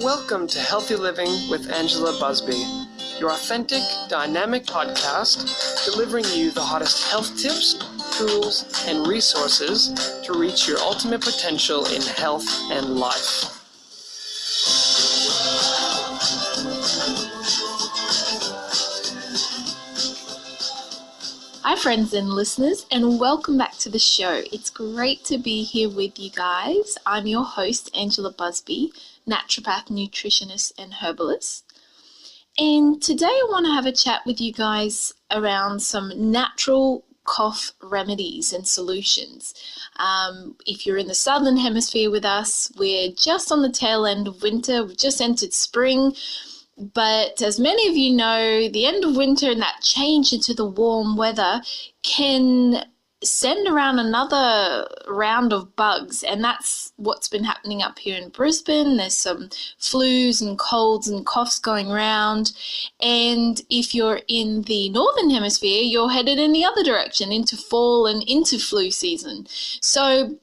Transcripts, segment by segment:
Welcome to Healthy Living with Angela Busby, your authentic, dynamic podcast delivering you the hottest health tips, tools, and resources to reach your ultimate potential in health and life. Hi friends and listeners, and welcome back to the show. It's great to be here with you guys. I'm your host, Angela Busby, naturopath, nutritionist, and herbalist. And today I want to have a chat with you guys around some natural cough remedies and solutions. If you're in the southern hemisphere with us, we're just on the tail end of winter. We've just entered spring. But as many of you know, the end of winter and that change into the warm weather can send around another round of bugs, and that's what's been happening up here in Brisbane. There's some flus and colds and coughs going around, and if you're in the northern hemisphere, you're headed in the other direction into fall and into flu season. So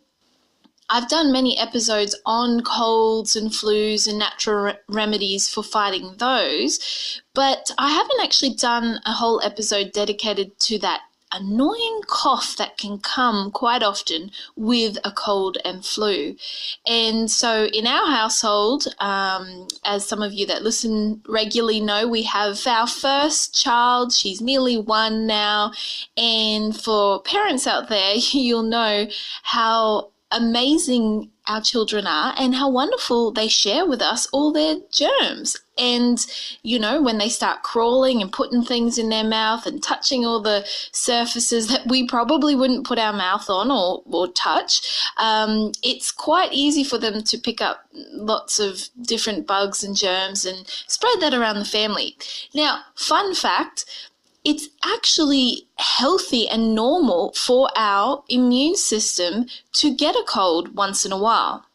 I've done many episodes on colds and flus and natural remedies for fighting those, but I haven't actually done a whole episode dedicated to that annoying cough that can come quite often with a cold and flu. And so in our household, as some of you that listen regularly know, we have our first child. She's nearly 1 now. And for parents out there, you'll know how amazing our children are and how wonderful they share with us all their germs. And, you know, when they start crawling and putting things in their mouth and touching all the surfaces that we probably wouldn't put our mouth on or touch, it's quite easy for them to pick up lots of different bugs and germs and spread that around the family. Now, fun fact, it's actually healthy and normal for our immune system to get a cold once in a while.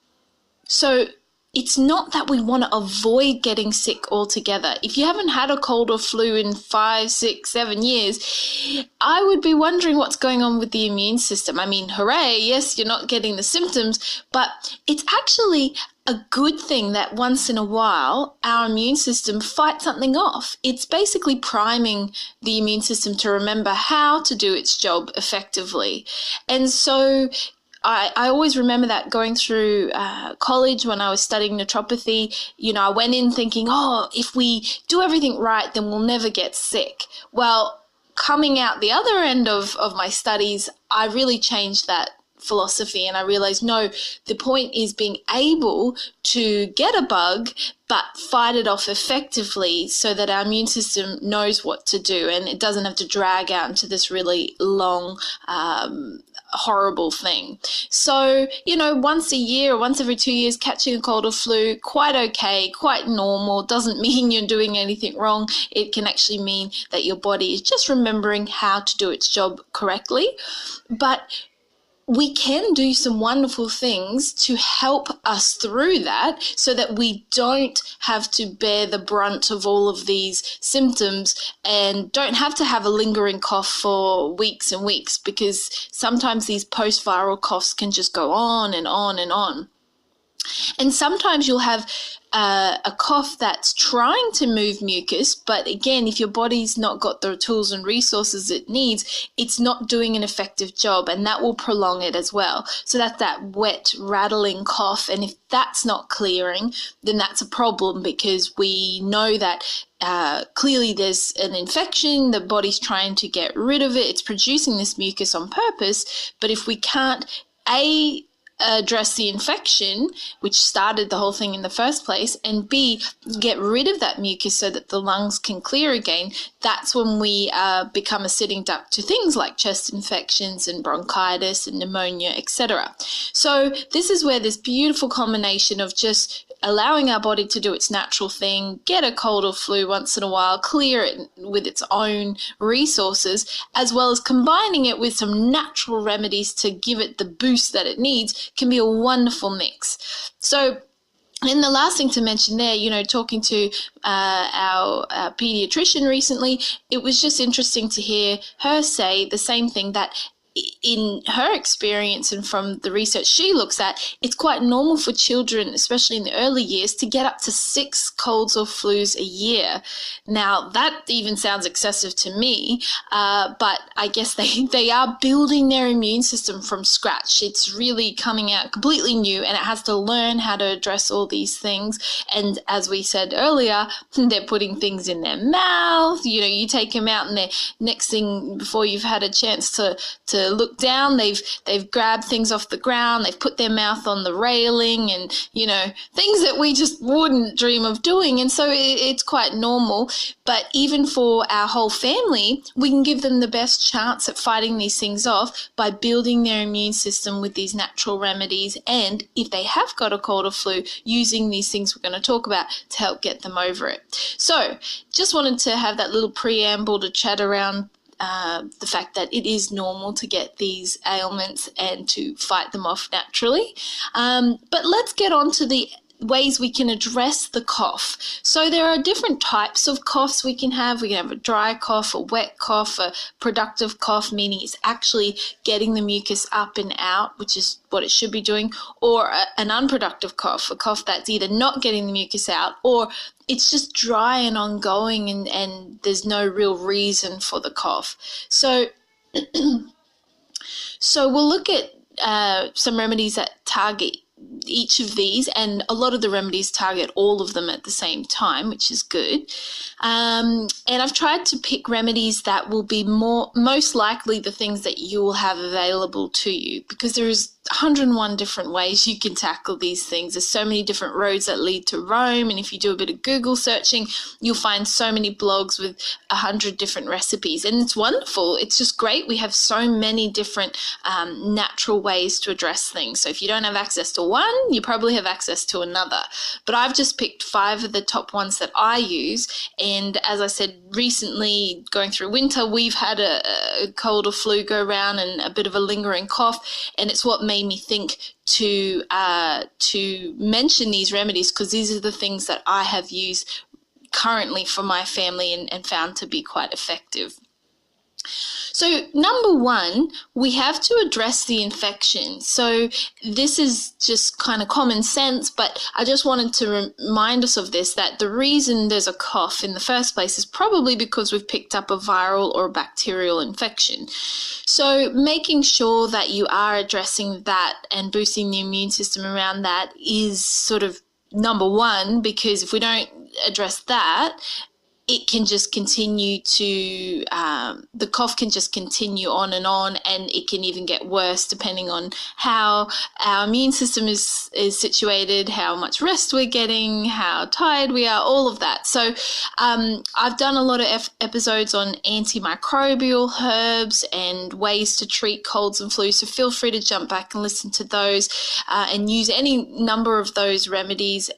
So it's not that we want to avoid getting sick altogether. If you haven't had a cold or flu in 5, 6, 7 years, I would be wondering what's going on with the immune system. I mean, hooray, yes, you're not getting the symptoms, but it's actually a good thing that once in a while our immune system fights something off. It's basically priming the immune system to remember how to do its job effectively. And so I always remember that going through college when I was studying naturopathy. You know, I went in thinking, if we do everything right, then we'll never get sick. Well, coming out the other end of my studies, I really changed that philosophy, and I realized, no, the point is being able to get a bug but fight it off effectively so that our immune system knows what to do and it doesn't have to drag out into this really long horrible thing. So, you know, once a year or once every 2 years catching a cold or flu, quite okay, quite normal. Doesn't mean you're doing anything wrong. It can actually mean that your body is just remembering how to do its job correctly. But we can do some wonderful things to help us through that so that we don't have to bear the brunt of all of these symptoms and don't have to have a lingering cough for weeks and weeks, because sometimes these post-viral coughs can just go on and on and on. And sometimes you'll have a cough that's trying to move mucus, but again, if your body's not got the tools and resources it needs, it's not doing an effective job, and that will prolong it as well. So that's that wet, rattling cough, and if that's not clearing, then that's a problem, because we know that clearly there's an infection, the body's trying to get rid of it, it's producing this mucus on purpose, but if we can't address the infection, which started the whole thing in the first place, and B, get rid of that mucus so that the lungs can clear again, that's when we become a sitting duck to things like chest infections and bronchitis and pneumonia, etc. So this is where this beautiful combination of just allowing our body to do its natural thing, get a cold or flu once in a while, clear it with its own resources, as well as combining it with some natural remedies to give it the boost that it needs, can be a wonderful mix. So, and the last thing to mention there, you know, talking to our pediatrician recently, it was just interesting to hear her say the same thing, that in her experience and from the research she looks at, it's quite normal for children, especially in the early years, to get up to 6 colds or flus a year. Now, that even sounds excessive to me, but I guess they are building their immune system from scratch. It's really coming out completely new, and it has to learn how to address all these things. And as we said earlier, they're putting things in their mouth. You know, you take them out, and the next thing, before you've had a chance to look down, they've grabbed things off the ground, they've put their mouth on the railing, and, you know, things that we just wouldn't dream of doing. And so it's quite normal. But even for our whole family, we can give them the best chance at fighting these things off by building their immune system with these natural remedies, and if they have got a cold or flu, using these things we're going to talk about to help get them over it. So just wanted to have that little preamble to chat around the fact that it is normal to get these ailments and to fight them off naturally. But let's get on to the ways we can address the cough. So there are different types of coughs we can have. We can have a dry cough, a wet cough, a productive cough, meaning it's actually getting the mucus up and out, which is what it should be doing, or an unproductive cough, a cough that's either not getting the mucus out or it's just dry and ongoing, and there's no real reason for the cough. So we'll look at some remedies that target each of these, and a lot of the remedies target all of them at the same time, which is good. And I've tried to pick remedies that will be most likely the things that you will have available to you, because there is 101 different ways you can tackle these things. There's so many different roads that lead to Rome, and if you do a bit of Google searching, you'll find so many blogs with 100 different recipes, and it's wonderful. It's just great. We have so many different natural ways to address things. So if you don't have access to one, you probably have access to another. But I've just picked 5 of the top ones that I use, and as I said, recently going through winter, we've had a cold or flu go around and a bit of a lingering cough, and it's what made me think to mention these remedies, because these are the things that I have used currently for my family and found to be quite effective. So number 1, we have to address the infection. So this is just kind of common sense, but I just wanted to remind us of this, that the reason there's a cough in the first place is probably because we've picked up a viral or a bacterial infection. So making sure that you are addressing that and boosting the immune system around that is sort of number 1, because if we don't address that, it can just continue to, the cough can just continue on, and it can even get worse depending on how our immune system is situated, how much rest we're getting, how tired we are, all of that. So I've done a lot of episodes on antimicrobial herbs and ways to treat colds and flus, so feel free to jump back and listen to those and use any number of those remedies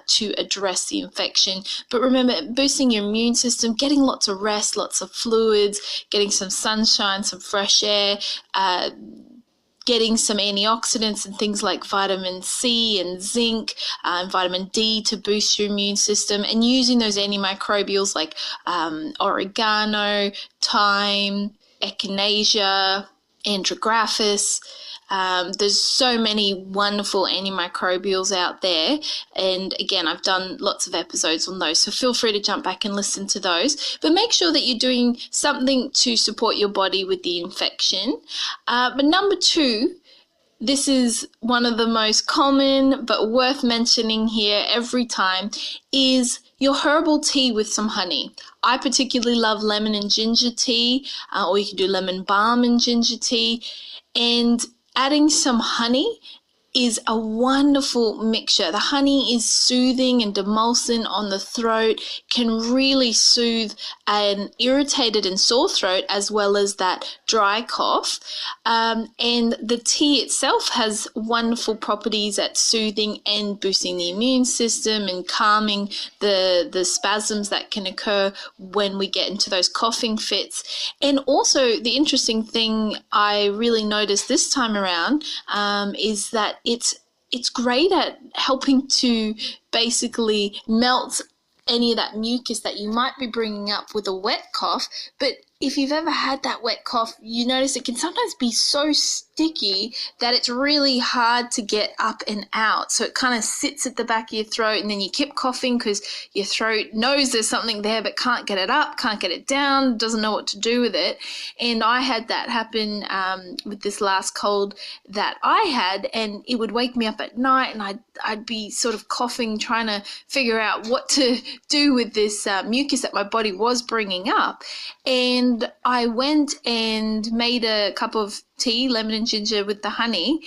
to address the infection. But remember, boosting your immune system, getting lots of rest, lots of fluids, getting some sunshine, some fresh air, getting some antioxidants and things like vitamin C and zinc and vitamin D to boost your immune system, and using those antimicrobials like oregano, thyme, echinacea, andrographis. There's so many wonderful antimicrobials out there, and again, I've done lots of episodes on those, so feel free to jump back and listen to those. But make sure that you're doing something to support your body with the infection. But number 2, this is one of the most common but worth mentioning here every time, is your herbal tea with some honey. I particularly love lemon and ginger tea, or you can do lemon balm and ginger tea, and adding some honey is a wonderful mixture. The honey is soothing and demulcent on the throat, can really soothe an irritated and sore throat as well as that dry cough. And the tea itself has wonderful properties at soothing and boosting the immune system and calming the spasms that can occur when we get into those coughing fits. And also the interesting thing I really noticed this time around is that it's great at helping to basically melt any of that mucus that you might be bringing up with a wet cough, but if you've ever had that wet cough, you notice it can sometimes be so sticky that it's really hard to get up and out. So it kind of sits at the back of your throat, and then you keep coughing because your throat knows there's something there but can't get it up, can't get it down, doesn't know what to do with it. And I had that happen with this last cold that I had, and it would wake me up at night, and I'd be sort of coughing, trying to figure out what to do with this mucus that my body was bringing up. And I went and made a cup of tea, lemon and ginger with the honey,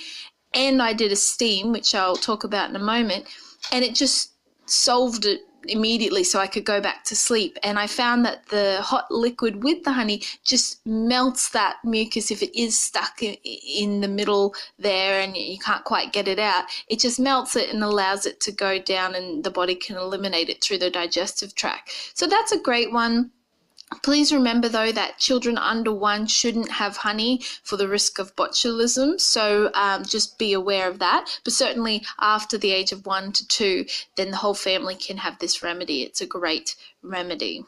and I did a steam, which I'll talk about in a moment, and it just solved it immediately so I could go back to sleep. And I found that the hot liquid with the honey just melts that mucus if it is stuck in the middle there and you can't quite get it out. It just melts it and allows it to go down, and the body can eliminate it through the digestive tract. So that's a great one. Please remember, though, that children under 1 shouldn't have honey for the risk of botulism, so just be aware of that. But certainly after the age of 1 to 2, then the whole family can have this remedy. It's a great remedy.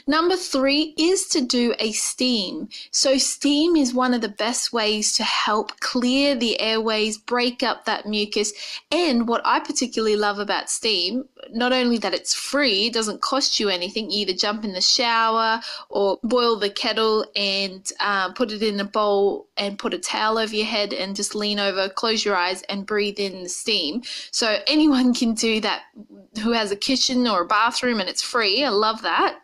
Number 3 is to do a steam. So steam is one of the best ways to help clear the airways, break up that mucus. And what I particularly love about steam, not only that it's free, it doesn't cost you anything. You either jump in the shower or boil the kettle and put it in a bowl and put a towel over your head and just lean over, close your eyes and breathe in the steam. So anyone can do that who has a kitchen or a bathroom, and it's free. I love that.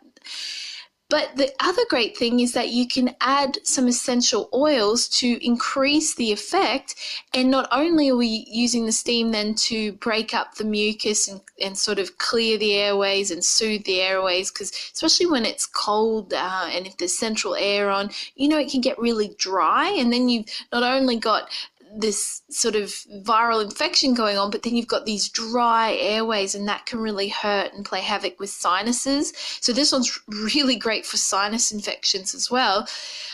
But the other great thing is that you can add some essential oils to increase the effect. And not only are we using the steam then to break up the mucus and sort of clear the airways and soothe the airways, because especially when it's cold and if there's central air on, it can get really dry. And then you've not only got this sort of viral infection going on, but then you've got these dry airways, and that can really hurt and play havoc with sinuses. So this one's really great for sinus infections as well.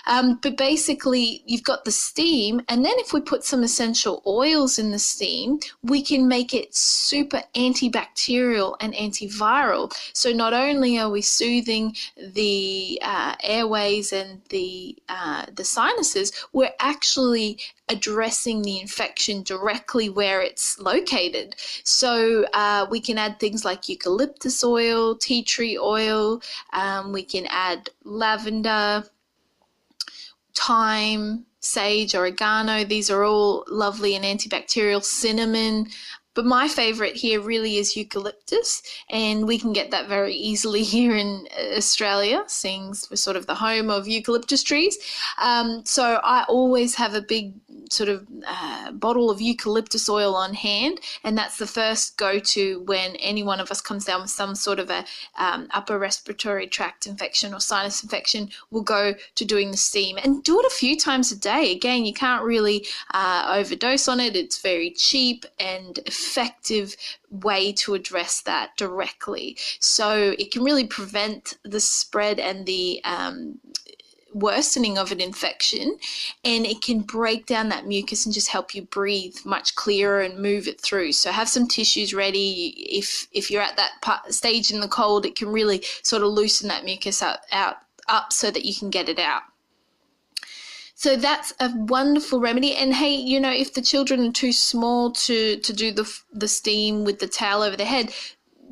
But basically you've got the steam, and then if we put some essential oils in the steam, we can make it super antibacterial and antiviral. So not only are we soothing the airways and the sinuses, we're actually addressing the infection directly where it's located. So we can add things like eucalyptus oil, tea tree oil, we can add lavender, thyme, sage, oregano. These are all lovely and antibacterial. Cinnamon. But my favorite here really is eucalyptus, and we can get that very easily here in Australia, seeing we're sort of the home of eucalyptus trees. So I always have a big sort of bottle of eucalyptus oil on hand, and that's the first go-to when any one of us comes down with some sort of a upper respiratory tract infection or sinus infection. We'll go to doing the steam, and do it a few times a day. Again, you can't really overdose on it. It's very cheap and effective way to address that directly. So it can really prevent the spread and the worsening of an infection, and it can break down that mucus and just help you breathe much clearer and move it through. So have some tissues ready. If you're at that stage in the cold, it can really sort of loosen that mucus up so that you can get it out. So that's a wonderful remedy. And hey, if the children are too small to do the steam with the towel over their head,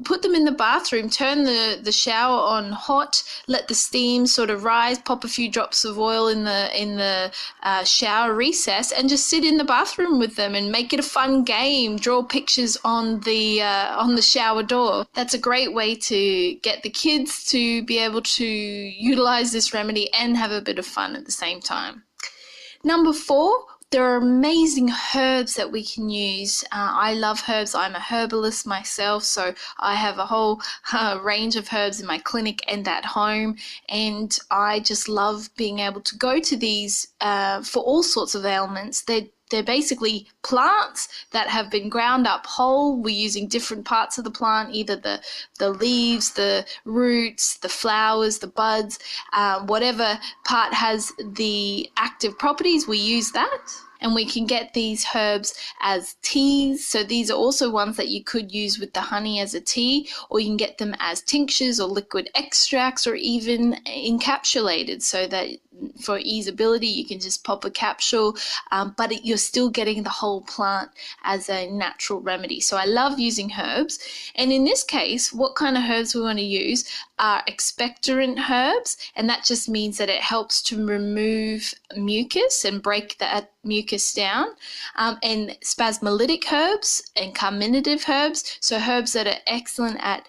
put them in the bathroom, turn the shower on hot, let the steam sort of rise, pop a few drops of oil in the shower recess, and just sit in the bathroom with them and make it a fun game. Draw pictures on the shower door. That's a great way to get the kids to be able to utilize this remedy and have a bit of fun at the same time. Number 4, there are amazing herbs that we can use. I love herbs. I'm a herbalist myself, so I have a whole range of herbs in my clinic and at home, and I just love being able to go to these for all sorts of ailments. They're basically plants that have been ground up whole. We're using different parts of the plant, either the leaves, the roots, the flowers, the buds, whatever part has the active properties, we use that. And we can get these herbs as teas. So these are also ones that you could use with the honey as a tea, or you can get them as tinctures or liquid extracts, or even encapsulated, so that for easeability you can just pop a capsule, but you're still getting the whole plant as a natural remedy. So I love using herbs. And in this case, what kind of herbs we want to use are expectorant herbs, and that just means that it helps to remove mucus and break that mucus down, and spasmolytic herbs and carminative herbs, so herbs that are excellent at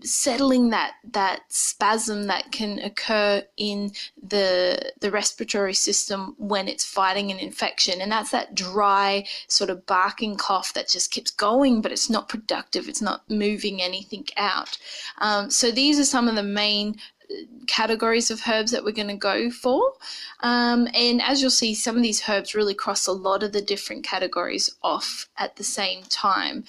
settling that spasm that can occur in the respiratory system when it's fighting an infection. And that's that dry sort of barking cough that just keeps going, but it's not productive, it's not moving anything out. So these are some of the main categories of herbs that we're going to go for, and as you'll see, some of these herbs really cross a lot of the different categories off at the same time.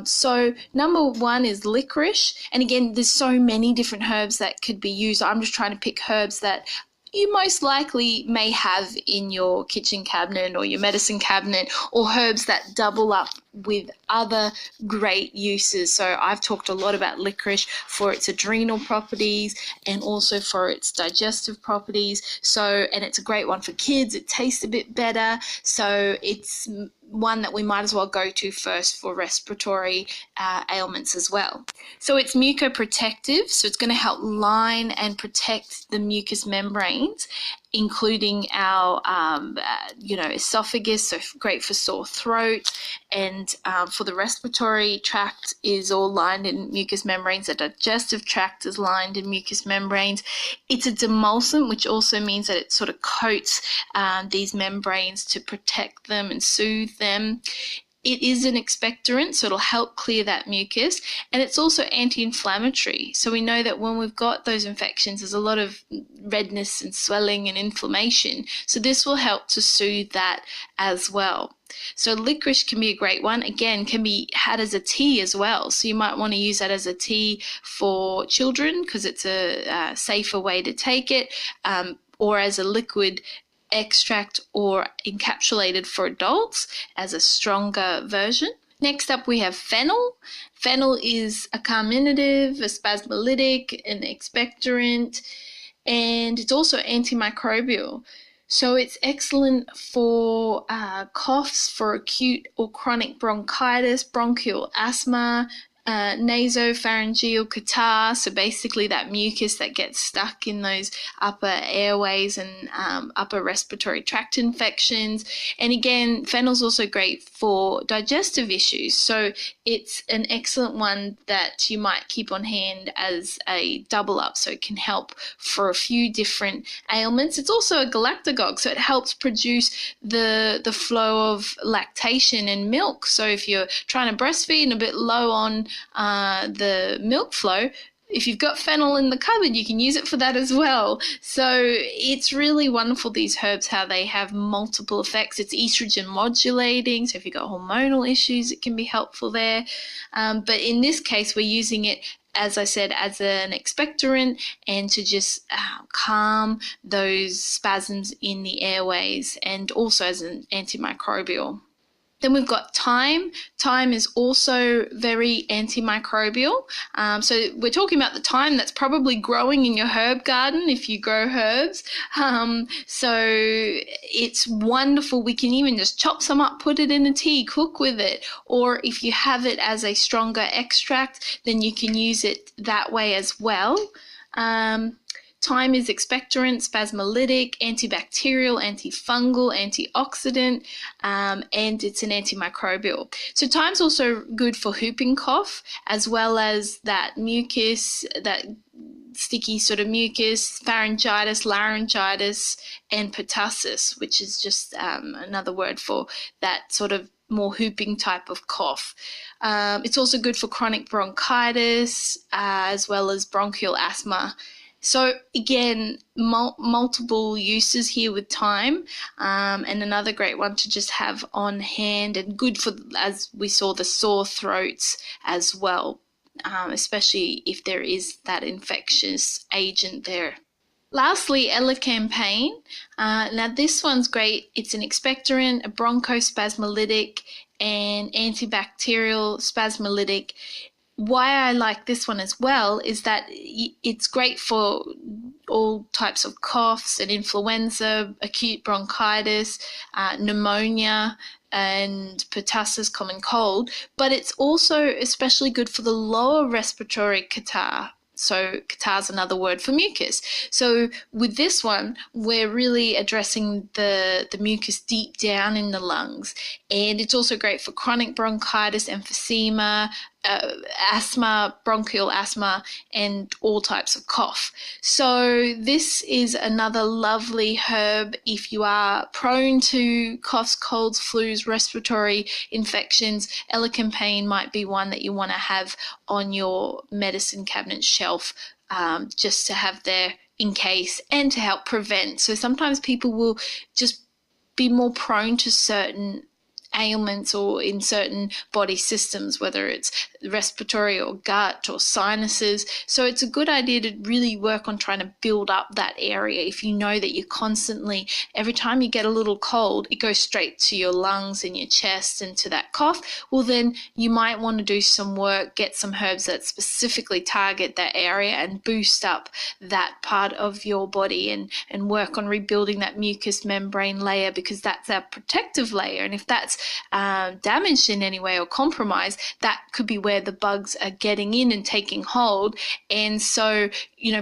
So number one is licorice, and again, there's so many different herbs that could be used. I'm just trying to pick herbs that you most likely may have in your kitchen cabinet or your medicine cabinet, or herbs that double up with other great uses. So I've talked a lot about licorice for its adrenal properties and also for its digestive properties. So, and it's a great one for kids. It tastes a bit better. So it's one that we might as well go to first for respiratory ailments as well. So it's mucoprotective, so it's going to help line and protect the mucous membranes, including our esophagus, so great for sore throat, and for the respiratory tract is all lined in mucous membranes. The digestive tract is lined in mucous membranes. It's a demulcent, which also means that it sort of coats these membranes to protect them and soothe them. It is an expectorant, so it'll help clear that mucus, and it's also anti-inflammatory. So we know that when we've got those infections, there's a lot of redness and swelling and inflammation. So this will help to soothe that as well. So licorice can be a great one. Again, can be had as a tea as well. So you might want to use that as a tea for children because it's a safer way to take it, or as a liquid extract or encapsulated for adults as a stronger version. Next up we have fennel. Fennel is a carminative, a spasmolytic, an expectorant, and it's also antimicrobial. So it's excellent for coughs, for acute or chronic bronchitis, bronchial asthma, nasopharyngeal catarrh, so basically that mucus that gets stuck in those upper airways and upper respiratory tract infections. And again, fennel's also great for digestive issues, so it's an excellent one that you might keep on hand as a double up, so it can help for a few different ailments. It's also a galactagogue, so it helps produce the flow of lactation in milk. So if you're trying to breastfeed and a bit low on the milk flow, if you've got fennel in the cupboard, you can use it for that as well. So it's really wonderful, these herbs, how they have multiple effects. It's estrogen modulating, so if you've got hormonal issues, it can be helpful there. But in this case, we're using it, as I said, as an expectorant and to just calm those spasms in the airways, and also as an antimicrobial. Then we've got thyme. Thyme is also very antimicrobial. So we're talking about the thyme that's probably growing in your herb garden if you grow herbs. So it's wonderful. We can even just chop some up, put it in a tea, cook with it. Or if you have it as a stronger extract, then you can use it that way as well. Thyme is expectorant, spasmolytic, antibacterial, antifungal, antioxidant, and it's an antimicrobial. So thyme's also good for whooping cough, as well as that mucus, that sticky sort of mucus, pharyngitis, laryngitis, and pertussis, which is just another word for that sort of more whooping type of cough. It's also good for chronic bronchitis, as well as bronchial asthma. So again, multiple uses here with thyme, and another great one to just have on hand, and good for, as we saw, the sore throats as well, especially if there is that infectious agent there. Lastly, elecampane. Now this one's great. It's an expectorant, a bronchospasmolytic, and antibacterial spasmolytic. Why I like this one as well is that it's great for all types of coughs and influenza, acute bronchitis, pneumonia, and pertussis, common cold, but it's also especially good for the lower respiratory catarrh. So catarrh is another word for mucus. So with this one, we're really addressing the mucus deep down in the lungs. And it's also great for chronic bronchitis, emphysema, asthma, bronchial asthma, and all types of cough. So this is another lovely herb if you are prone to coughs, colds, flus, respiratory infections. Elecampane might be one that you want to have on your medicine cabinet shelf, just to have there in case and to help prevent. So sometimes people will just be more prone to certain ailments or in certain body systems, whether it's respiratory or gut or sinuses. So it's a good idea to really work on trying to build up that area. If you know that you're constantly, every time you get a little cold, it goes straight to your lungs and your chest and to that cough, well then you might want to do some work, get some herbs that specifically target that area and boost up that part of your body and work on rebuilding that mucous membrane layer, because that's our protective layer. And if that's damaged in any way or compromised, that could be where the bugs are getting in and taking hold. And so,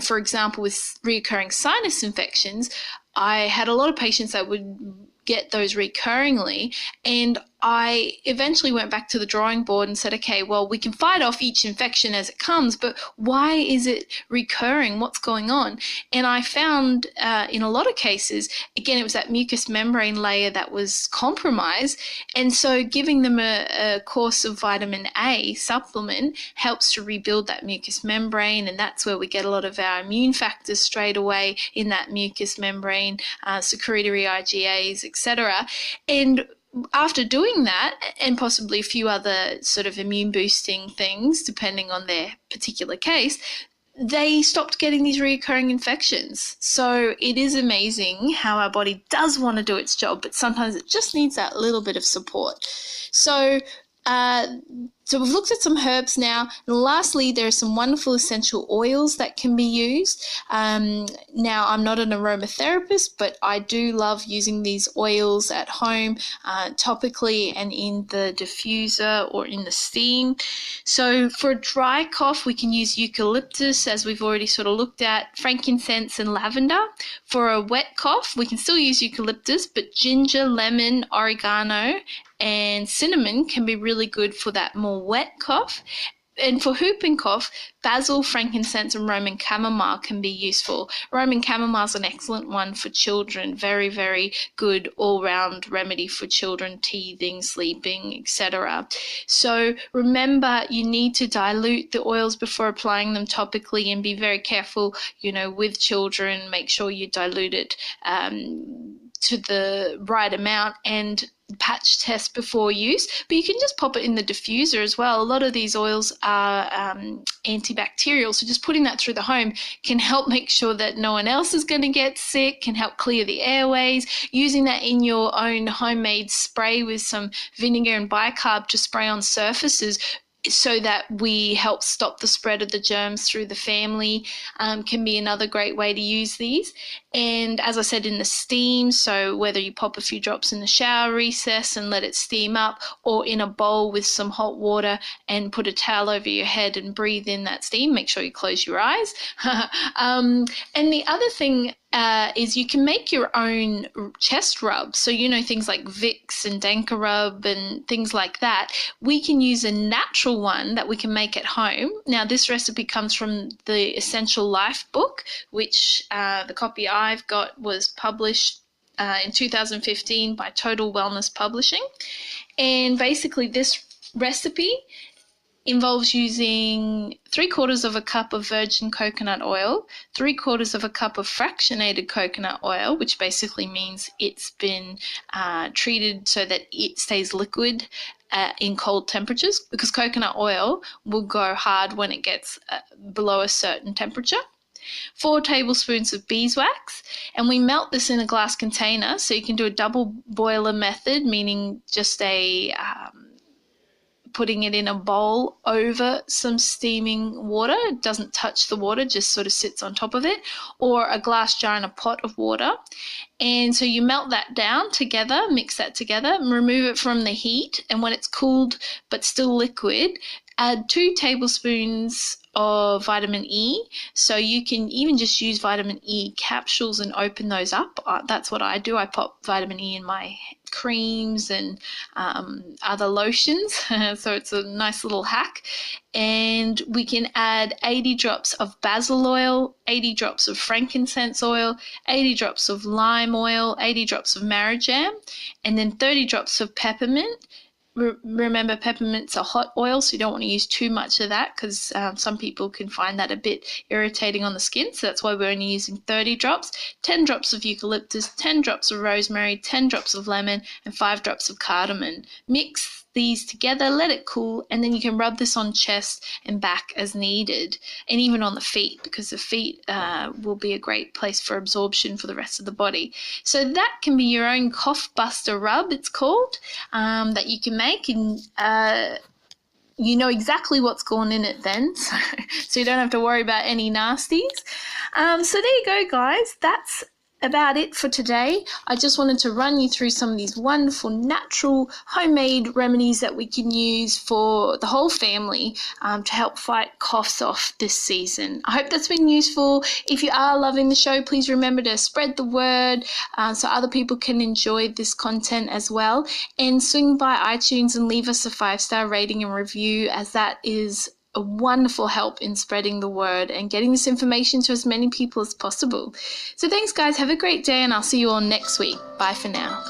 for example, with recurring sinus infections, I had a lot of patients that would get those recurringly, and I eventually went back to the drawing board and said, okay, well, we can fight off each infection as it comes, but why is it recurring? What's going on? And I found in a lot of cases, again, it was that mucous membrane layer that was compromised. And so giving them a course of vitamin A supplement helps to rebuild that mucous membrane. And that's where we get a lot of our immune factors straight away in that mucous membrane, secretory IgAs, etc. And after doing that, and possibly a few other sort of immune boosting things, depending on their particular case, they stopped getting these recurring infections. So it is amazing how our body does want to do its job, but sometimes it just needs that little bit of support. So we've looked at some herbs now. And lastly, there are some wonderful essential oils that can be used. Now, I'm not an aromatherapist, but I do love using these oils at home, topically and in the diffuser or in the steam. So for a dry cough, we can use eucalyptus, as we've already sort of looked at, frankincense and lavender. For a wet cough, we can still use eucalyptus, but ginger, lemon, oregano, and cinnamon can be really good for that more wet cough. And for whooping cough, basil, frankincense, and Roman chamomile can be useful. Roman chamomile is an excellent one for children. Very, very good all-round remedy for children, teething, sleeping, etc. So remember, you need to dilute the oils before applying them topically, and be very careful, with children. Make sure you dilute it to the right amount, and patch test before use. But you can just pop it in the diffuser as well. A lot of these oils are antibacterial, so just putting that through the home can help make sure that no one else is going to get sick, can help clear the airways. Using that in your own homemade spray with some vinegar and bicarb to spray on surfaces, so that we help stop the spread of the germs through the family, can be another great way to use these. And as I said, in the steam, so whether you pop a few drops in the shower recess and let it steam up, or in a bowl with some hot water and put a towel over your head and breathe in that steam. Make sure you close your eyes. And the other thing is you can make your own chest rub. So, things like Vicks and Danker Rub and things like that. We can use a natural one that we can make at home. Now, this recipe comes from the Essential Life book, which the copy I've got was published in 2015 by Total Wellness Publishing. And basically this recipe involves using 3/4 of a cup of virgin coconut oil, 3/4 of a cup of fractionated coconut oil, which basically means it's been treated so that it stays liquid in cold temperatures, because coconut oil will go hard when it gets below a certain temperature. 4 tablespoons of beeswax, and we melt this in a glass container. So you can do a double boiler method, meaning just putting it in a bowl over some steaming water. It doesn't touch the water, just sort of sits on top of it, or a glass jar and a pot of water. And so you melt that down together, mix that together, remove it from the heat, and when it's cooled but still liquid, add 2 tablespoons of vitamin E. So you can even just use vitamin E capsules and open those up. That's what I do. I pop vitamin E in my creams and other lotions. So it's a nice little hack. And we can add 80 drops of basil oil, 80 drops of frankincense oil, 80 drops of lime oil, 80 drops of marjoram, and then 30 drops of peppermint. Remember, peppermint's a hot oil, so you don't want to use too much of that because some people can find that a bit irritating on the skin. So that's why we're only using 30 drops, 10 drops of eucalyptus, 10 drops of rosemary, 10 drops of lemon, and 5 drops of cardamom. Mix these together, let it cool, and then you can rub this on chest and back as needed, and even on the feet, because the feet will be a great place for absorption for the rest of the body. So that can be your own cough buster rub, it's called, that you can make, and you know exactly what's gone in it then, so you don't have to worry about any nasties. So there you go, guys. That's about it for today. I just wanted to run you through some of these wonderful natural homemade remedies that we can use for the whole family to help fight coughs off this season. I hope that's been useful. If you are loving the show, please remember to spread the word so other people can enjoy this content as well, and swing by iTunes and leave us a 5-star rating and review, as that is a wonderful help in spreading the word and getting this information to as many people as possible. So thanks, guys. Have a great day, and I'll see you all next week. Bye for now.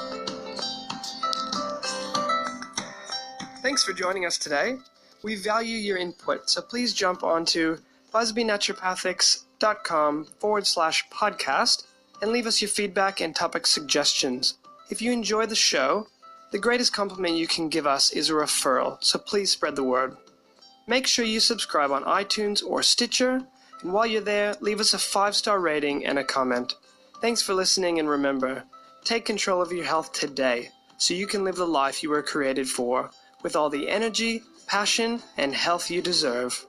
Thanks for joining us today. We value your input, so please jump onto busbynaturopathics.com/podcast and leave us your feedback and topic suggestions. If you enjoy the show, the greatest compliment you can give us is a referral, so please spread the word. Make sure you subscribe on iTunes or Stitcher, and while you're there, leave us a 5-star rating and a comment. Thanks for listening, and remember, take control of your health today so you can live the life you were created for, with all the energy, passion, and health you deserve.